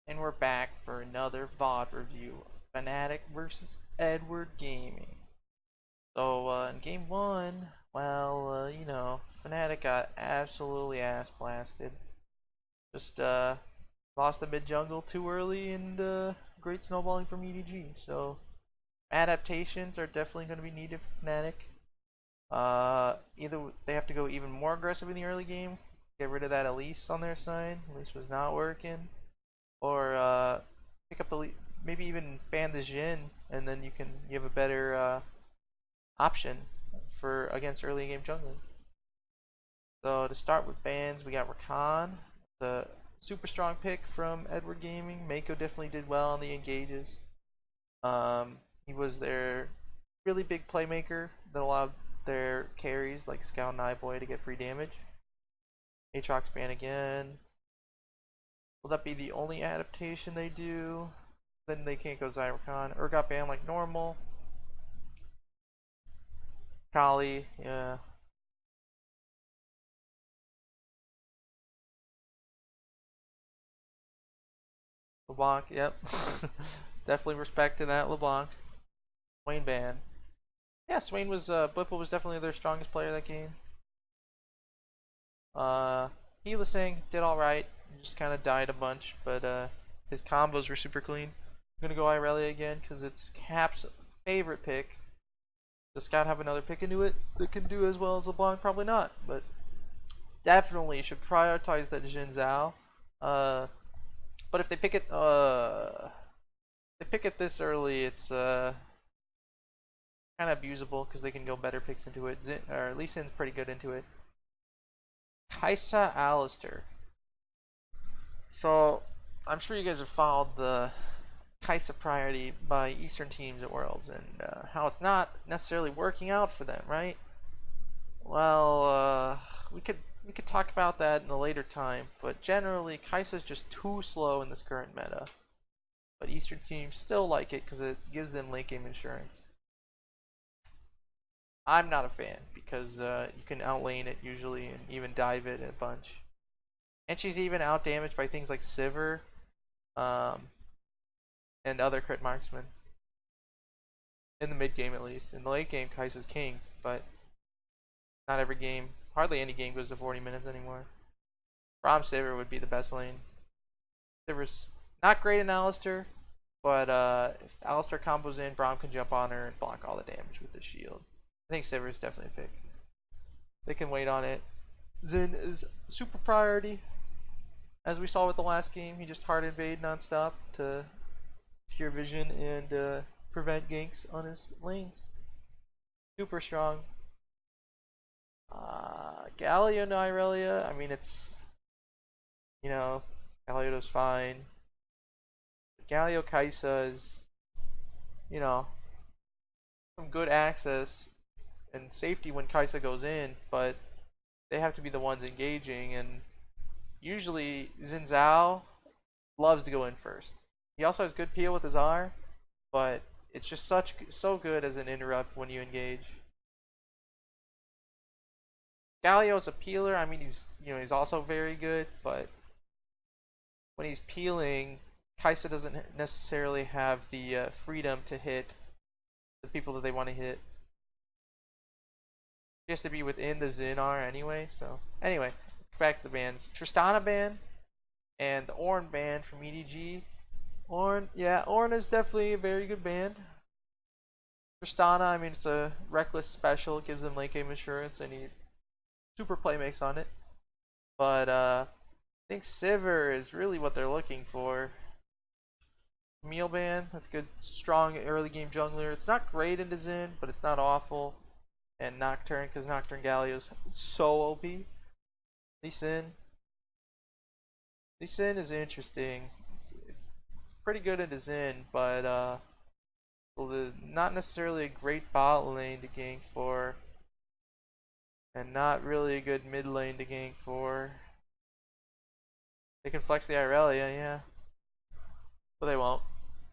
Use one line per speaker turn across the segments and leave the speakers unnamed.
And we're back for another VOD review of Fnatic versus Edward Gaming. So, in game one, well, Fnatic got absolutely ass blasted. Just, lost the mid jungle too early and, great snowballing from EDG. So, adaptations are definitely going to be needed for Fnatic. Either they have to go even more aggressive in the early game, get rid of that Elise on their side. Elise was not working. Or pick up the lead, maybe even ban the Jhin, and then you have a better option for against early game jungling. So to start with bans, we got Rakan, the super strong pick from Edward Gaming. Mako definitely did well on the engages. He was their really big playmaker that allowed their carries like Scout and Nightboy to get free damage. Aatrox ban again. Will that be the only adaptation they do? Then they can't go Zyrakan. Urgot banned like normal. Kali, yeah. LeBlanc, yep. Definitely respect to that, LeBlanc. Swain ban. Yeah, Swain was, Blipple was definitely their strongest player that game. Helisang did alright. Just kind of died a bunch, but his combos were super clean. I'm gonna go Irelia again because it's Cap's favorite pick. Does Scout have another pick into it that can do as well as LeBlanc? Probably not, but definitely should prioritize that Jhin Zhao. But if they pick it this early, it's kind of abusable because they can go better picks into it. Or Lee Sin's pretty good into it. Kaisa Alistair. So I'm sure you guys have followed the Kaisa priority by Eastern teams at Worlds and how it's not necessarily working out for them, right? Well, we could talk about that in a later time, but generally Kai'Sa's just too slow in this current meta. But Eastern teams still like it because it gives them late game insurance. I'm not a fan because you can outlane it usually and even dive it a bunch. And she's even out damaged by things like Sivir and other crit marksmen. In the mid game at least. In the late game, Kai'Sa's king, but not every game, hardly any game goes to 40 minutes anymore. Braum Sivir would be the best lane. Sivir's not great in Alistair, but if Alistair combos in, Braum can jump on her and block all the damage with his shield. I think Sivir is definitely a pick. They can wait on it. Xin is super priority. As we saw with the last game, he just hard invade nonstop to pure vision and prevent ganks on his lanes. Super strong. Galio and Irelia, I mean, it's, Galio's fine. Galio Kaisa is, some good access and safety when Kaisa goes in, but they have to be the ones engaging, and usually Xin Zhao loves to go in first. He also has good peel with his R, but it's just so good as an interrupt when you engage. Galio's a peeler. I mean, he's also very good, but when he's peeling, Kaisa doesn't necessarily have the freedom to hit the people that they want to hit. He has to be within the Xin R anyway. So anyway, let's go back to the bans. Tristana ban and the Ornn ban from EDG. Ornn, yeah, Ornn is definitely a very good ban. Tristana, I mean, it's a reckless special, it gives them late game insurance, and he super playmakes on it. But I think Sivir is really what they're looking for. Camille ban, that's good, strong early game jungler. It's not great into Xin, but it's not awful. And Nocturne, because Nocturne Galio's so OP. Lee Sin is interesting. It's pretty good into Xin, but not necessarily a great bot lane to gank for. And not really a good mid lane to gank for. They can flex the Irelia, yeah. But they won't.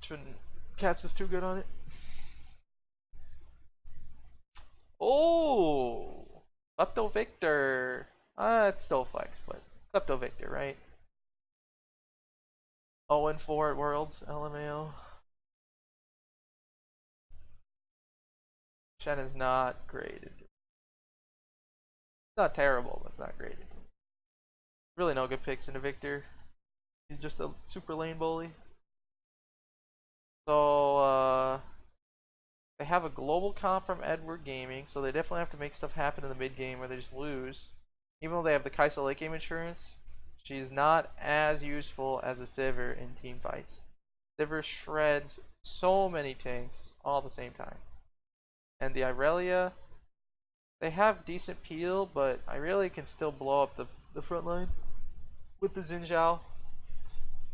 Shouldn't. Cats is too good on it. Oh! Klepto Victor! It's still flex, but Klepto Victor, right? 0-4 at Worlds, LMAO. Shen is not graded. It's not terrible, but it's not graded. Really no good picks into Victor. He's just a super lane bully. So, they have a global comp from Edward Gaming, so they definitely have to make stuff happen in the mid game or they just lose. Even though they have the Kai'Sa late game insurance, she's not as useful as a Sivir in team fights. Sivir shreds so many tanks all at the same time. And the Irelia, they have decent peel, but Irelia can still blow up the front line with the Xin Zhao.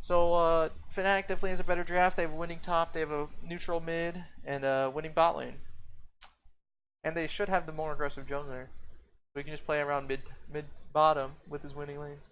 So Fnatic definitely has a better draft. They have a winning top, they have a neutral mid, and a winning bot lane. And they should have the more aggressive jungler. So he can just play around mid bottom with his winning lanes.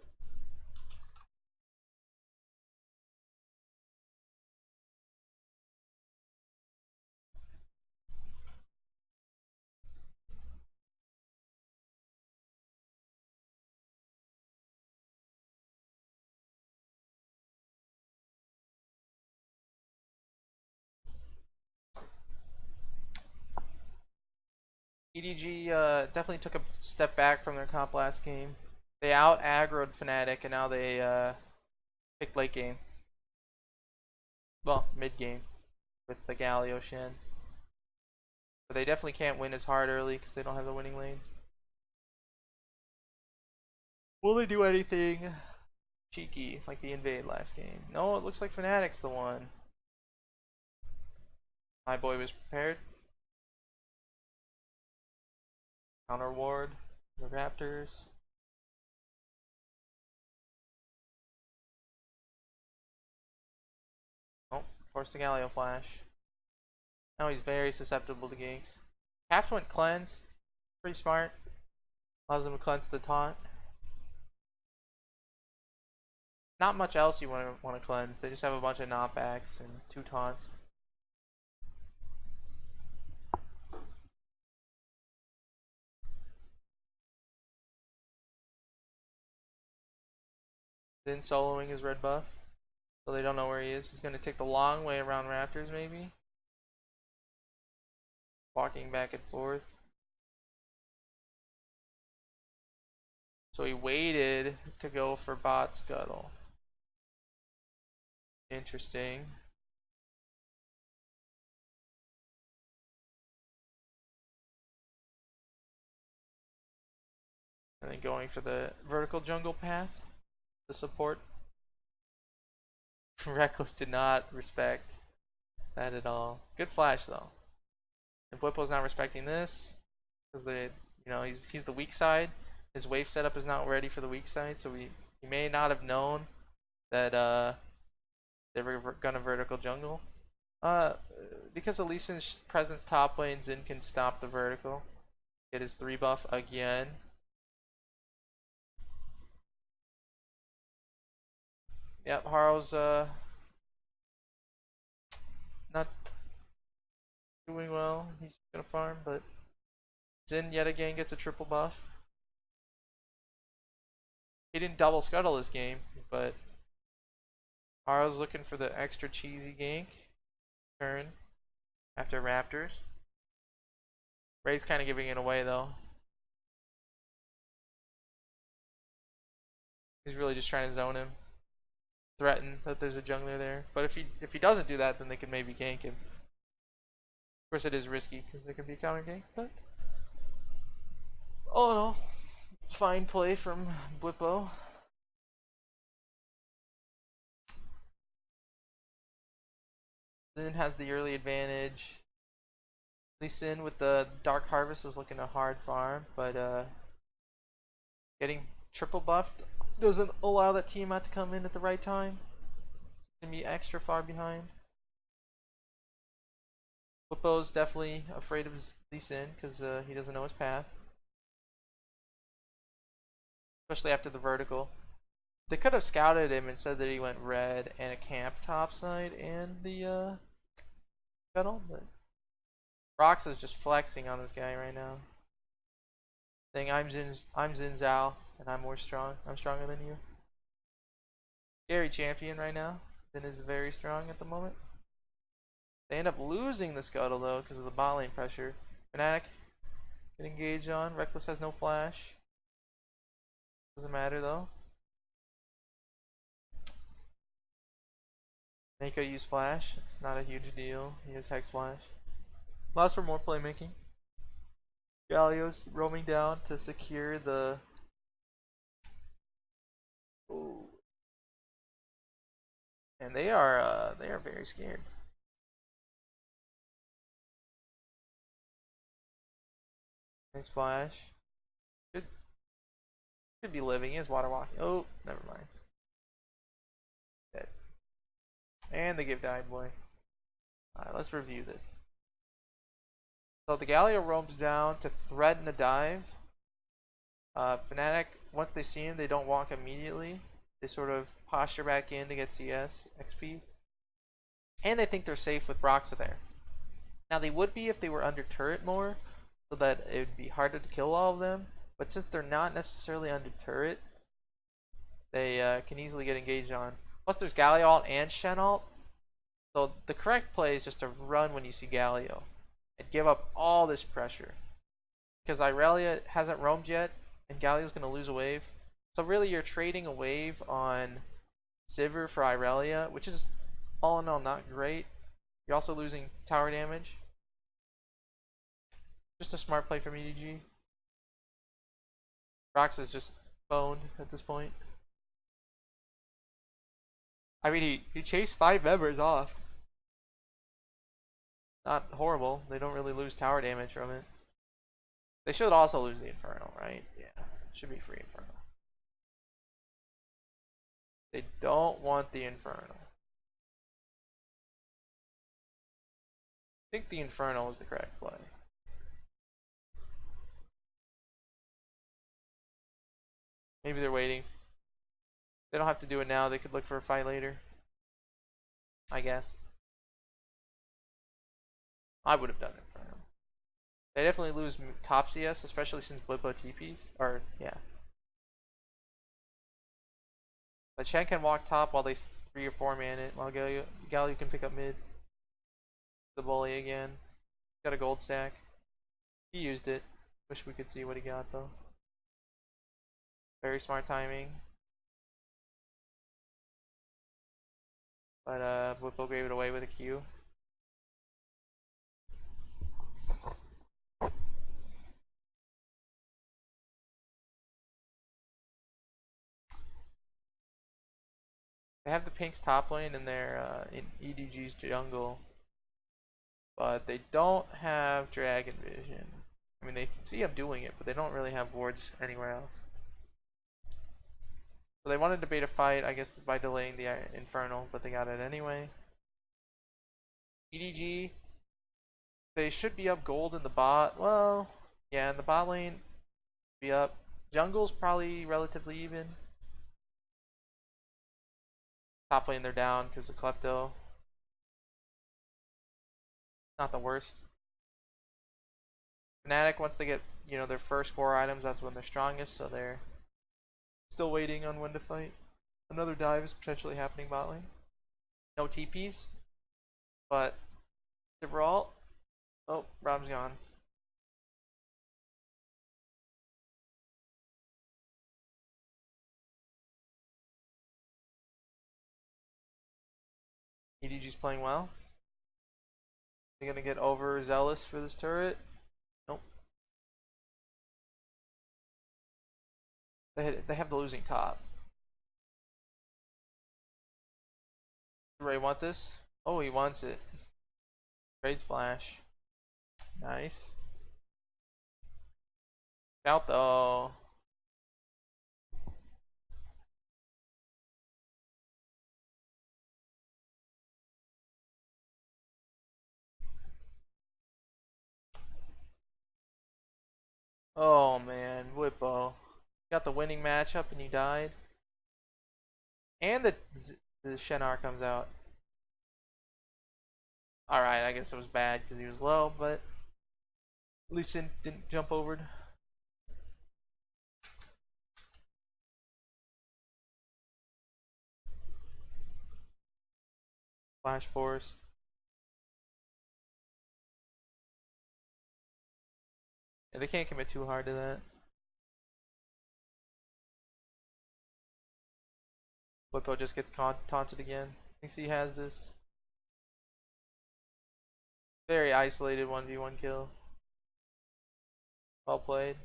EDG definitely took a step back from their comp last game. They out aggroed Fnatic and now they picked late game. Well, mid game with the Galio Shen. But they definitely can't win as hard early because they don't have the winning lane. Will they do anything cheeky like the invade last game? No, it looks like Fnatic's the one. My boy was prepared. Counter ward, the Raptors. Oh, forced the Galio flash. Now he's very susceptible to ganks. Caps went cleanse. Pretty smart. Allows him to cleanse the taunt. Not much else you want to cleanse. They just have a bunch of knockbacks and 2 taunts. Then soloing his red buff. So they don't know where he is. He's going to take the long way around Raptors maybe. Walking back and forth. So he waited to go for bot scuttle. Interesting. And then going for the vertical jungle path. The support. Reckless did not respect that at all. Good flash though. And Bwipo's not respecting this because he's the weak side. His wave setup is not ready for the weak side, so he may not have known that they were gonna vertical jungle. Because of Lee Sin's presence top lane, Xin can stop the vertical. Get his 3 buff again. Yep, Haro's not doing well. He's gonna farm, but Xin yet again gets a triple buff. He didn't double scuttle this game, but Haro's looking for the extra cheesy gank turn after Raptors. Ray's kind of giving it away though. He's really just trying to zone him, threaten that there's a jungler there. But if he doesn't do that, then they could maybe gank him. Of course, it is risky because there could be a counter gank, but oh no, it's fine play from Bwipo. Xin has the early advantage. Lee Sin with the Dark Harvest is looking a hard farm, but getting triple buffed doesn't allow that Tiamat to come in at the right time. It's gonna be extra far behind. Bwipo's definitely afraid of Lee Sin because he doesn't know his path. Especially after the vertical. They could have scouted him and said that he went red and a camp topside and the battle, but Rox is just flexing on this guy right now. Saying I'm Xin Zhao and I'm stronger than you. Scary champion right now. Sin is very strong at the moment. They end up losing the Scuttle though because of the bot lane pressure. Fnatic can engage on. Reckless has no flash. Doesn't matter though. Mako used flash. It's not a huge deal. He has hex flash. Allows for more playmaking. Galio's roaming down to secure the. Ooh. And they are very scared. Nice flash. Should be living. He is water walking. Oh, never mind. Dead. And they give dive boy. Alright, let's review this. So the Galio roams down to threaten a dive. Fnatic, once they see him, they don't walk immediately. They sort of posture back in to get CS, XP. And they think they're safe with Broxa there. Now they would be if they were under turret more, so that it would be harder to kill all of them. But since they're not necessarily under turret, they can easily get engaged on. Plus there's Galio ult and Shen ult. So the correct play is just to run when you see Galio and give up all this pressure. Because Irelia hasn't roamed yet, and Galio's going to lose a wave. So really you're trading a wave on Sivir for Irelia, which is all in all not great. You're also losing tower damage. Just a smart play from EDG. Brox is just boned at this point. I mean, he chased 5 members off. Not horrible. They don't really lose tower damage from it. They should also lose the Infernal, right? Yeah, should be free Infernal. They don't want the Infernal. I think the Infernal is the correct play. Maybe they're waiting. They don't have to do it now. They could look for a fight later, I guess. I would have done it for him. They definitely lose top CS, especially since Blippo TPs. Or, yeah. But Shen can walk top while they 3 or 4 man it, while Galio can pick up mid. The bully again. Got a gold stack. He used it. Wish we could see what he got though. Very smart timing. But Blippo gave it away with a Q. They have the Pink's top lane in their in EDG's jungle, but they don't have Dragon Vision. I mean, they can see him doing it, but they don't really have wards anywhere else. So they wanted to bait a fight, I guess, by delaying the Infernal, but they got it anyway. EDG, they should be up gold in the bot. Well, yeah, in the bot lane, be up. Jungle's probably relatively even. Top lane they're down because of Klepto. Not the worst. Fnatic, once they get, you know, their first core items, that's when they're strongest, so they're still waiting on when to fight. Another dive is potentially happening bot lane. No TPs, but Sivir ult. Oh, Rob's gone. EDG's playing well. They're gonna get overzealous for this turret. Nope. They have the losing top. Do Ray want this? Oh, he wants it. Trades flash. Nice. Out though. Oh man, Whippo. Got the winning matchup and you died. And the Shenar comes out. Alright, I guess it was bad because he was low, but at least it didn't jump over. Flash Force. Yeah, they can't commit too hard to that. Flippo just gets taunted again. Thinks he has this. Very isolated 1v1 kill. Well played.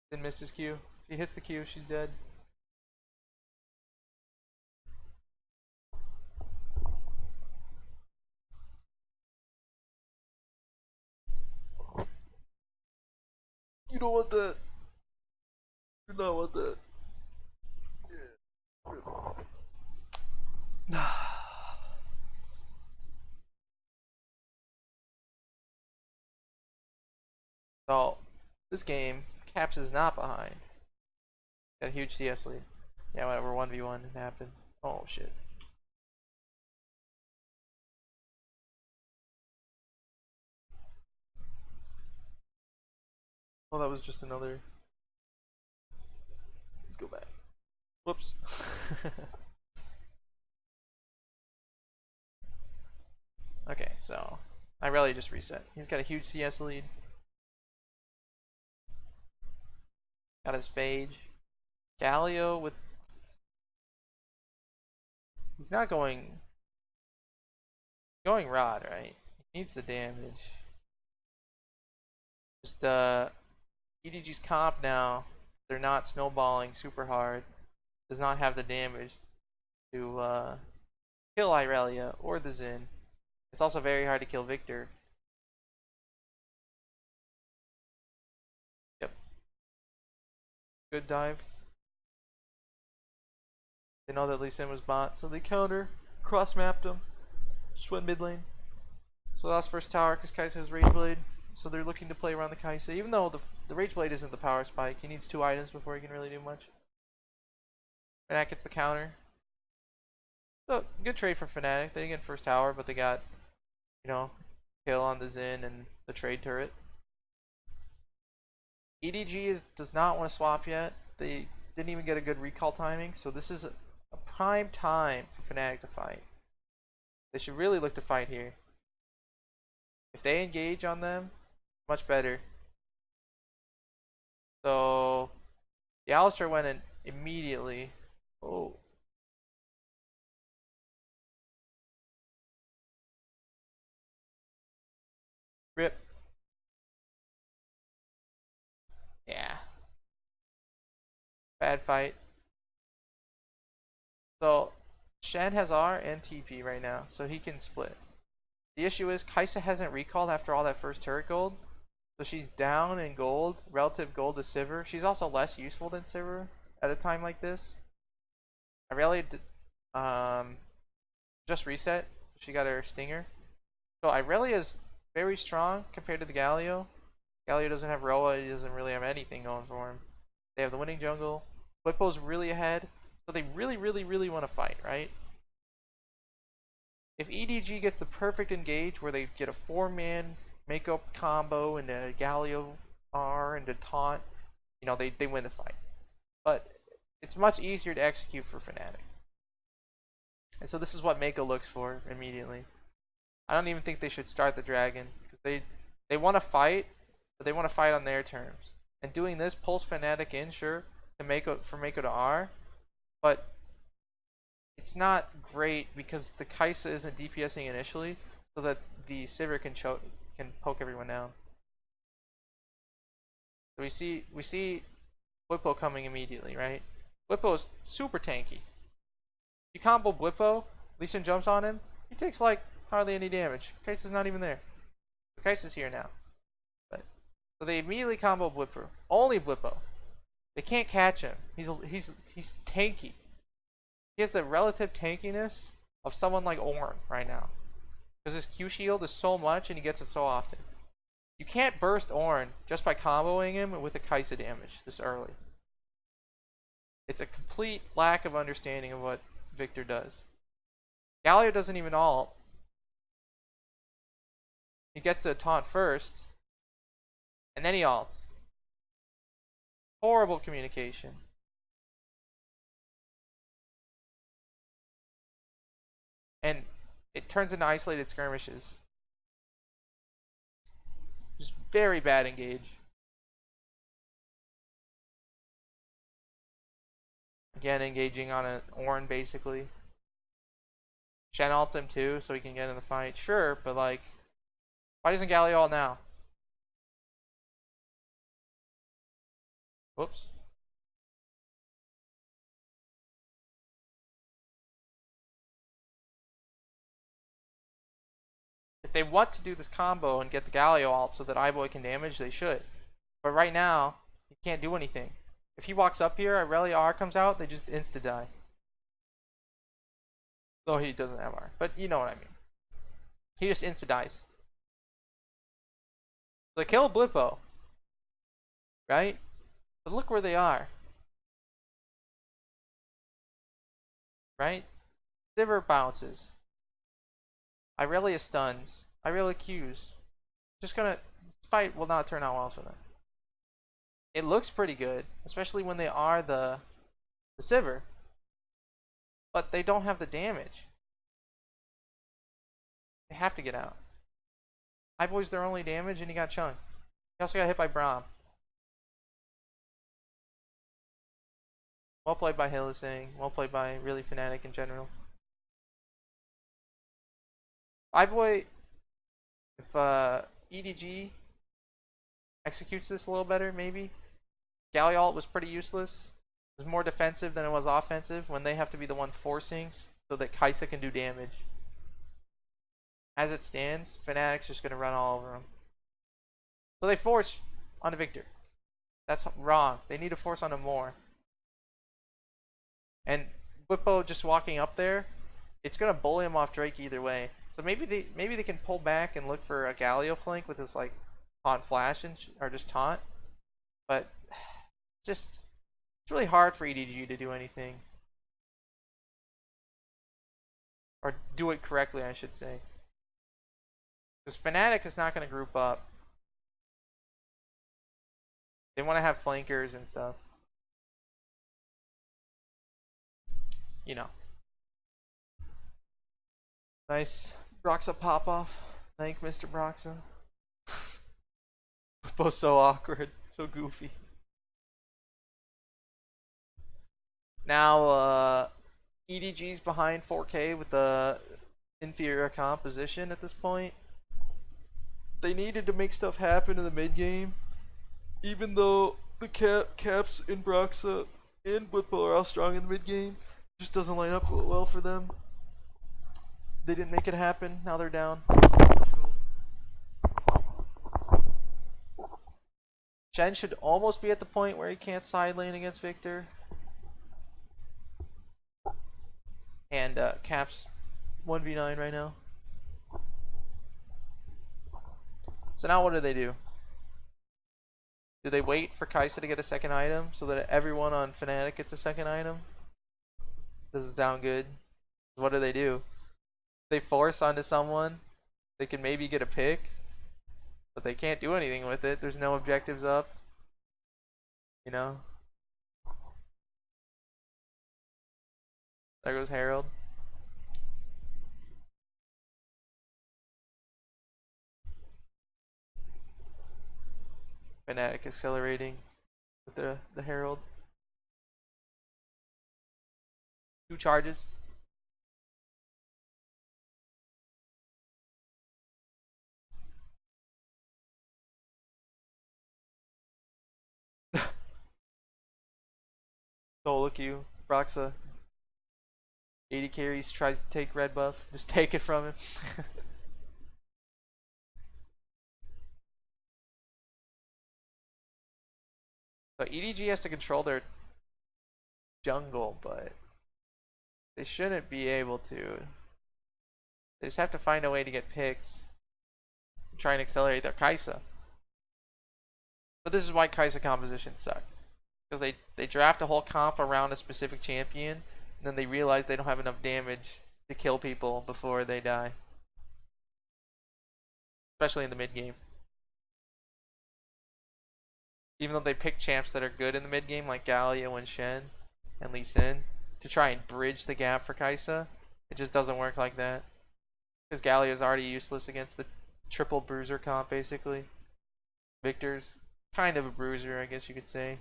Then misses Q. If he hits the Q, she's dead. You don't want that. You do not want that. So, this game, Caps is not behind. Got a huge CS lead. Yeah, whatever, 1v1 it happened. Oh shit. Oh, that was just another. Let's go back. Whoops. Okay, so Irelia just reset. He's got a huge CS lead. Got his Phage. Galio with. He's not going Rod, right? He needs the damage. Just EDG's comp now. They're not snowballing super hard. Does not have the damage to kill Irelia or the Xin. It's also very hard to kill Victor. Yep. Good dive. They know that Lee Sin was bot, so they counter, cross mapped him, just went mid lane. So they lost first tower because Kai'Sa has Rage Blade, so they're looking to play around the Kai'Sa. Even though the Rage Blade isn't the power spike, he needs 2 items before he can really do much. Fnatic gets the counter. So, good trade for Fnatic. They didn't get first tower, but they got, you know, kill on the Xin and the trade turret. EDG does not want to swap yet. They didn't even get a good recall timing, so this is a prime time for Fnatic to fight. They should really look to fight here. If they engage on them, much better. So the Alistar went in immediately. Oh. Rip. Yeah. Bad fight. So Shen has R and TP right now, so he can split. The issue is Kai'Sa hasn't recalled after all that first turret gold. So she's down in gold, relative gold to Sivir. She's also less useful than Sivir at a time like this. Irelia just reset, so she got her Stinger. So Irelia is very strong compared to the Galio. Galio doesn't have Roa, he doesn't really have anything going for him. They have the winning jungle. Flippo's really ahead, so they really want to fight, right? If EDG gets the perfect engage where they get a 4-man makeup combo and a Galio R and a taunt, you know, they win the fight. But it's much easier to execute for Fnatic. And so this is what Mako looks for immediately. I don't even think they should start the dragon because they want to fight, but they want to fight on their terms. And doing this pulls Fnatic in, sure, to Mako to R, but it's not great because the Kai'Sa isn't DPSing initially, so that the Sivir can poke everyone down. So we see Blippo coming immediately, right? Blippo is super tanky. You combo Blippo, Lee Sin jumps on him, he takes like hardly any damage. Kai'Sa's not even there. Kai'Sa's here now. But so they immediately combo Blippo. Only Blippo. They can't catch him. He's tanky. He has the relative tankiness of someone like Ornn right now. Because his Q shield is so much and he gets it so often. You can't burst Ornn just by comboing him with the Kai'Sa damage this early. It's a complete lack of understanding of what Victor does. Galio doesn't even ult. He gets the taunt first, and then he ults. Horrible communication. it turns into isolated skirmishes. Just very bad engage. Again, engaging on an Ornn basically. Shen ults him too, so he can get in the fight. Sure, but like, why doesn't Galio ult now? Whoops. If they want to do this combo and get the Galio ult so that iBoy can damage, they should. But right now, he can't do anything. If he walks up here, Irelia R comes out, they just insta-die. Though he doesn't have R, but you know what I mean. He just insta-dies. So they kill Blippo, right? But look where they are. Right? Sivir bounces. Irelia stuns. Irelia Qs. Just gonna... This fight will not turn out well for them. It looks pretty good, especially when they are the Sivir. But they don't have the damage. They have to get out. iBoy's their only damage, and he got chunked. He also got hit by Braum. Well played by Hylissang. Well played by really Fnatic in general. iBoy, if EDG executes this a little better, maybe. Galio ult was pretty useless. It was more defensive than it was offensive when they have to be the one forcing so that Kai'Sa can do damage. As it stands, Fnatic's just going to run all over him. So they force onto Victor. That's wrong. They need to force onto more. And Whippo just walking up there, it's going to bully him off Drake either way. So maybe they can pull back and look for a Galio flank with his like taunt flash and or just taunt. But it's really hard for EDG to do anything. Or do it correctly, I should say. Because Fnatic is not going to group up. They want to have flankers and stuff. You know. Nice Broxa pop off. Thank Mr. Broxa. Both so awkward, so goofy. Now EDG's behind 4K with the inferior composition at this point. They needed to make stuff happen in the mid game, even though the Caps in Broxa and Blippo are all strong in the mid game. Just doesn't line up well for them. They didn't make it happen. Now they're down. Shen should almost be at the point where he can't side lane against Victor. And Caps 1v9 right now. So now what do? Do they wait for Kai'Sa to get a second item so that everyone on Fnatic gets a second item? Doesn't sound good. What do? They force onto someone, they can maybe get a pick, but they can't do anything with it. There's no objectives up. You know? There goes Herald. Fnatic accelerating with the Herald. 2 charges. Solo Q, Broxa. 80 carries, tries to take red buff. Just take it from him. So EDG has to control their jungle, but they shouldn't be able to. They just have to find a way to get picks. Try and accelerate their Kai'Sa. But this is why Kai'Sa compositions suck. Because they draft a whole comp around a specific champion, and then they realize they don't have enough damage to kill people before they die. Especially in the mid game. Even though they pick champs that are good in the mid game, like Galio and Shen and Lee Sin, to try and bridge the gap for Kai'Sa, it just doesn't work like that. Because Galio's already useless against the triple bruiser comp, basically. Victor's kind of a bruiser, I guess you could say.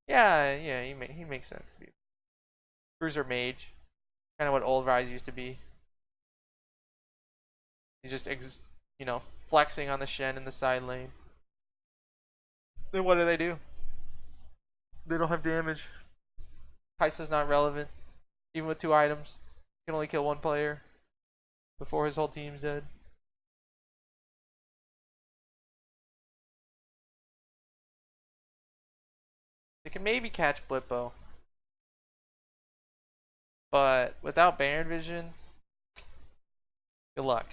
Yeah, he makes sense to be bruiser mage. Kind of what old Rise used to be. He's just, flexing on the Shen in the side lane. Then what do? They don't have damage. Kai'Sa's not relevant. Even with 2 items, he can only kill 1 player before his whole team's dead. They can maybe catch Blippo. But without Baron Vision, good luck.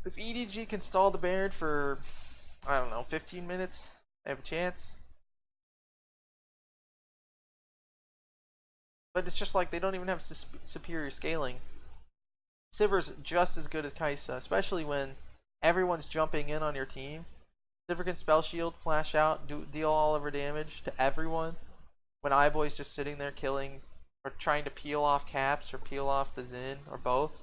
If EDG can stall the Baron for, I don't know, 15 minutes, they have a chance. But it's just like they don't even have superior scaling. Sivir's just as good as Kai'Sa, especially when everyone's jumping in on your team. Sivir can spell shield, flash out, deal all of her damage to everyone. When iBoy's just sitting there killing or trying to peel off caps or peel off the Xin or both.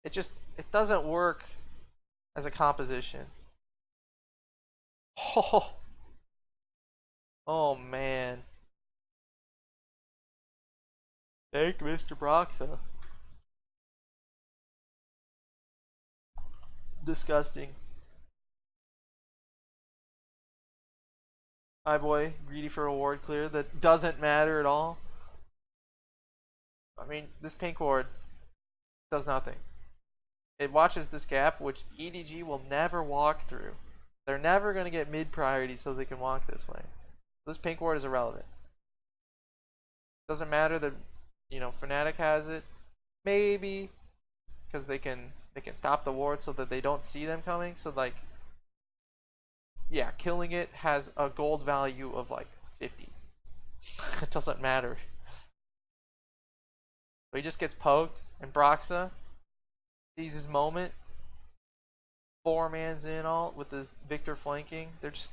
It doesn't work as a composition. Oh man. Thank Mr. Broxa. Disgusting. iBoy, greedy for a ward clear that doesn't matter at all. I mean, this pink ward does nothing. It watches this gap, which EDG will never walk through. They're never going to get mid priority so they can walk this way. This pink ward is irrelevant. Doesn't matter that, Fnatic has it. Maybe because they can stop the ward so that they don't see them coming. So like, yeah, killing it has a gold value of like 50. It doesn't matter. So he just gets poked, and Broxa sees his moment. 4-man's in all with the Victor flanking. They're just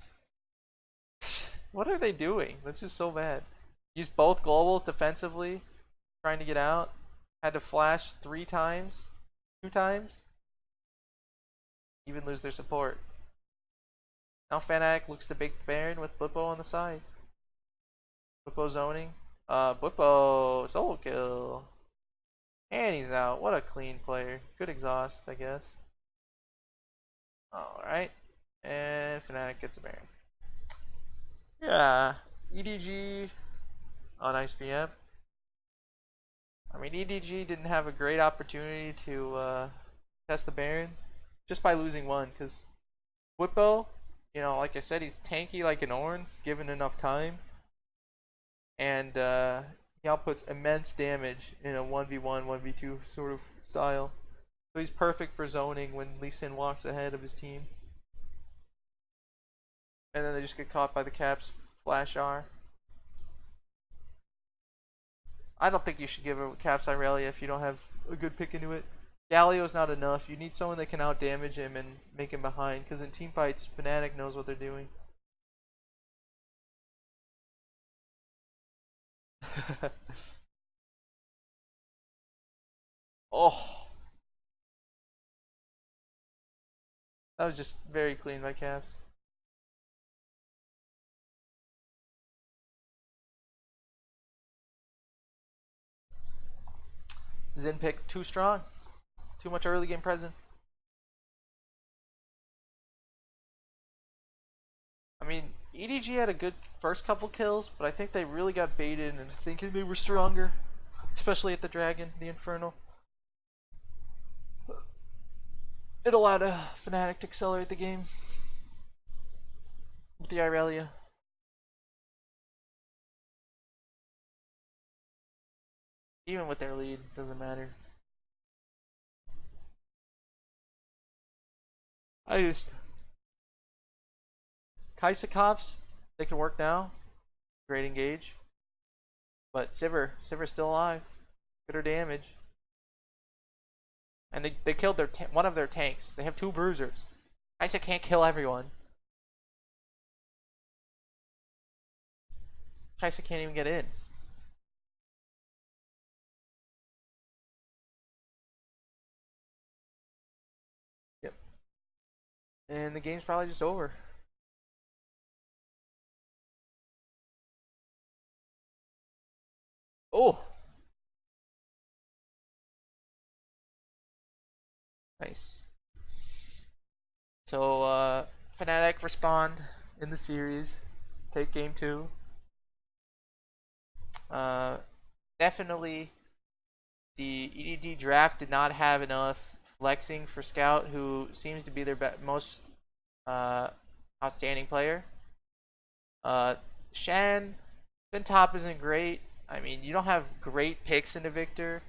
what are they doing? That's just so bad. Use both globals defensively, trying to get out. Had to flash 3 times, 2 times. Even lose their support. Now Fnatic looks to big Baron with Blippo on the side. Blippo zoning. Blippo solo kill. And he's out. What a clean player. Good exhaust, I guess. Alright. And Fnatic gets a Baron. Yeah. EDG on nice PM. I mean, EDG didn't have a great opportunity to test the Baron just by losing 1, because Whippo, like I said, he's tanky like an Ornn, given enough time. And he outputs immense damage in a 1v1, 1v2 sort of style. So he's perfect for zoning when Lee Sin walks ahead of his team. And then they just get caught by the caps, flash R. I don't think you should give a caps Irelia if you don't have a good pick into it. Galio's not enough. You need someone that can out damage him and make him behind, because in team fights, Fnatic knows what they're doing. Oh, that was just very clean by Caps. Xin pick too strong, too much early game presence. I mean, EDG had a good first couple kills, but I think they really got baited into thinking they were stronger, especially at the Dragon, the Infernal. It allowed Fnatic to accelerate the game with the Irelia. Even with their lead, doesn't matter. Kai'Sa cops, they can work now. Great engage. But Sivir's still alive. Get her damage. And they killed one of their tanks. They have 2 bruisers. Kai'Sa can't kill everyone. Kaisa can't even get in. Yep. And the game's probably just over. Oh, nice. So, Fnatic respond in the series, take game 2. Definitely, the EDG draft did not have enough flexing for Scout, who seems to be their most uh, outstanding player. Shen, Fin top isn't great. I mean, you don't have great picks into Victor.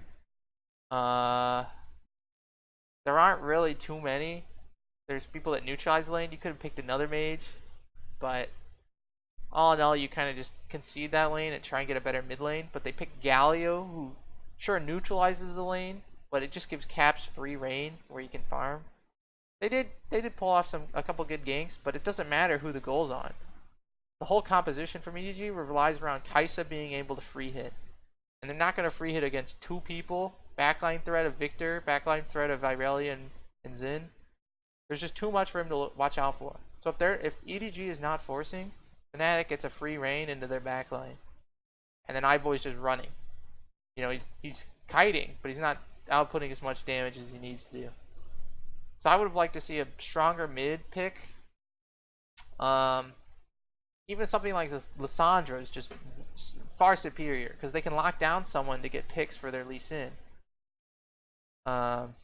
Uh, there aren't really too many. There's people that neutralize the lane. You could have picked another mage, but all in all, you kind of just concede that lane and try and get a better mid lane. But they picked Galio, who sure neutralizes the lane, but it just gives Caps free reign where you can farm. They did pull off a couple good ganks, but it doesn't matter who the goal's on. The whole composition from EDG relies around Kaisa being able to free hit, and they're not going to free hit against 2 people. Backline threat of Victor, backline threat of Irelia and Xin. There's just too much for him to watch out for. So if EDG is not forcing, Fnatic gets a free reign into their backline, and then iBoy's just running. You know, he's kiting, but he's not outputting as much damage as he needs to do. So I would have liked to see a stronger mid pick. Even something like Lissandra is just far superior because they can lock down someone to get picks for their Lee Sin. And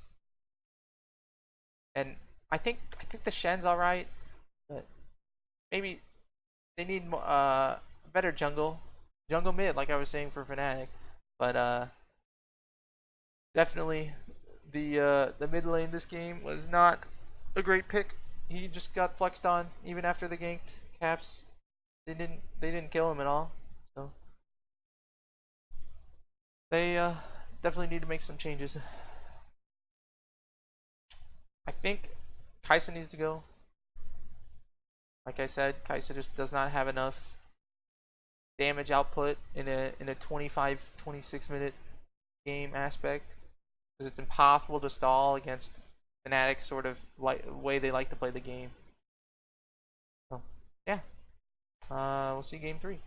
I think the Shen's all right, but maybe they need better jungle mid, like I was saying for Fnatic. But definitely the mid lane this game was not a great pick. He just got flexed on even after the ganked Caps. They didn't kill him at all. So they definitely need to make some changes. I think Kaisa needs to go. Like I said, Kaisa just does not have enough damage output in a 25-26 minute game aspect, because it's impossible to stall against Fnatic's sort of way they like to play the game. So yeah, we'll see game 3.